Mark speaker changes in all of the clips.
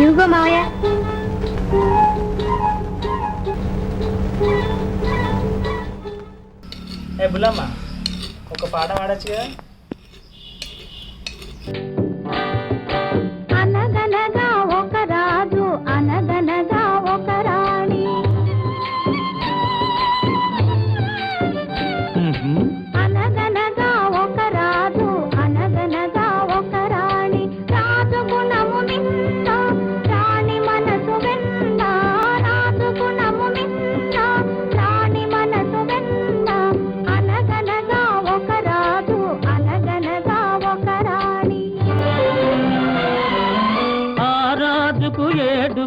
Speaker 1: ఇదిగో మావయ్య.
Speaker 2: ఏ బుల్లమ్మ, ఒక పాట పాడచ్చు కదా?
Speaker 1: అనగనగా ఒక రాజు, అనగనగా ఒక రాణి. అనగనగా ఒక రాజు, అనగనగా ఒక రాణి. రాజు గుణము మిన్న, రాణి మనసు వెన్న. రాజు గుణము మిన్న, రాణి మనసు వెన్న. అనగనగా ఒక రాజు, అనగనగా ఒక రాణి.
Speaker 3: ఆ రాజుకు 7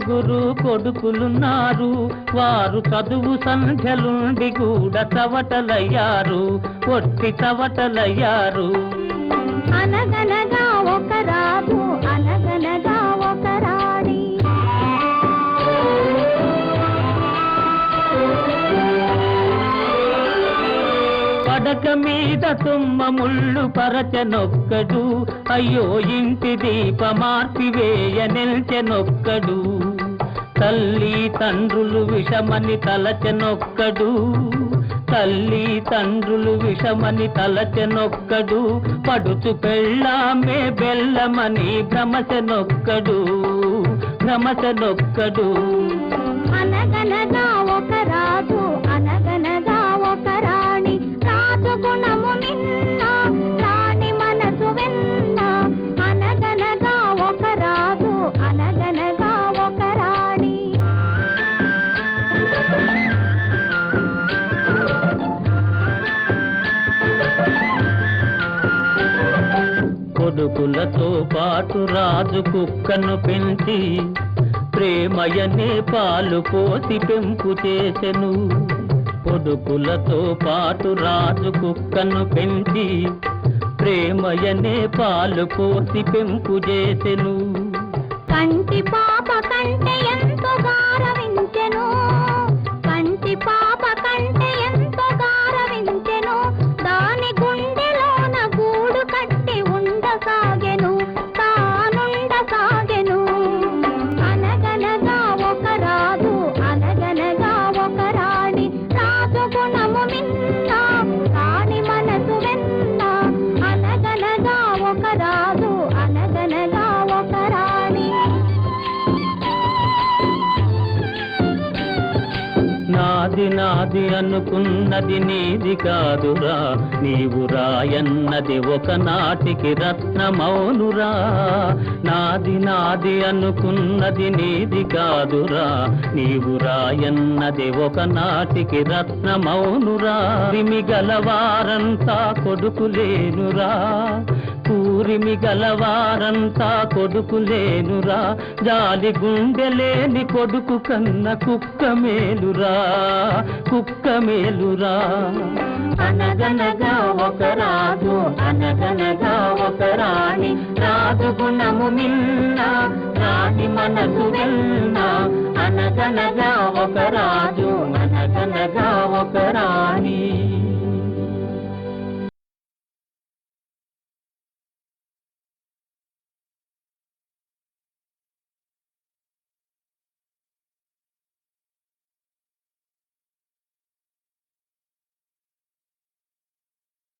Speaker 3: కొడుకులున్నారు. వారు చదువు సంధ్యలుండి కూడా చవటలయ్యారు, ఒట్టి చవటలయ్యారు.
Speaker 1: అనగనగా ఒక రాజు, అనగనగా ఒక రాణి.
Speaker 3: పడక మీద తుమ్మ ముళ్ళు పరచనొక్కడు, అయ్యో ఇంటి దీపమార్పివేయ నిల్చెనొక్కడు. తల్లి తండ్రులు విషమని తలచెనొక్కడు, తల్లి తండ్రులు విషమని తలచెనొక్కడు. పడుచు పెళ్ళామే బెల్లమని భ్రమచెనొక్కడు, భ్రమచెనొక్కడు.
Speaker 1: అనగనగా ఒక రాజు, అనగనగా ఒక రాణి. రాజు గుణము నిన్న, రాణి మనసు వెన్న. అనగనగా ఒక రాజు, అనగనగా ఒక రాణి.
Speaker 3: కొడుకులతో పాటు రాజు కుక్కను పెంచి ప్రేమయనే పాలు పోసి పెంపు చేసెను. కొడుకులతో పాటు రాజు కుక్కను పెంచి ప్రేమయనే పాలు పోసి పెంపు చేసెను.
Speaker 1: కంటి పాప కంటే ఎంతో గారవించెను, కంటి పాప కంటే ఎంతో గారవించెను. దాని గుండెలోన గూడు కట్టి ఉండసాగెను, తానుండసాగెను. అనగనగా ఒక రాజు, అనగనగా ఒక రాణి. రాజు గుణము మిన్న, రాణి మనసు వెన్న. అనగనగా ఒక రాజు, అనగనగా ఒక రాణి.
Speaker 3: నాది నాది అనుకున్నది నీది కాదురా, నీవు రాయన్నది ఒకనాటికి రత్నమౌనురా. నాది నాది అనుకున్నది నీది కాదురా, నీవు రాయన్నది ఒకనాటికి రత్నమౌనురా. రిమి గలవారంతా కొడుకులేనురా, కూరిమి గలవారంతా కొడుకులేనురా. జాలి గుండెలేని కొడుకు కన్న కుక్క మేలురా, కుక్క మేలురా. అనగనగా ఒక రాజు, అనగనగా ఒక రాణి. రాజు గుణము మిన్న, రాణి మనసు వెన్న. అనగనగా ఒక రాజు, అనగనగా ఒక రాణి.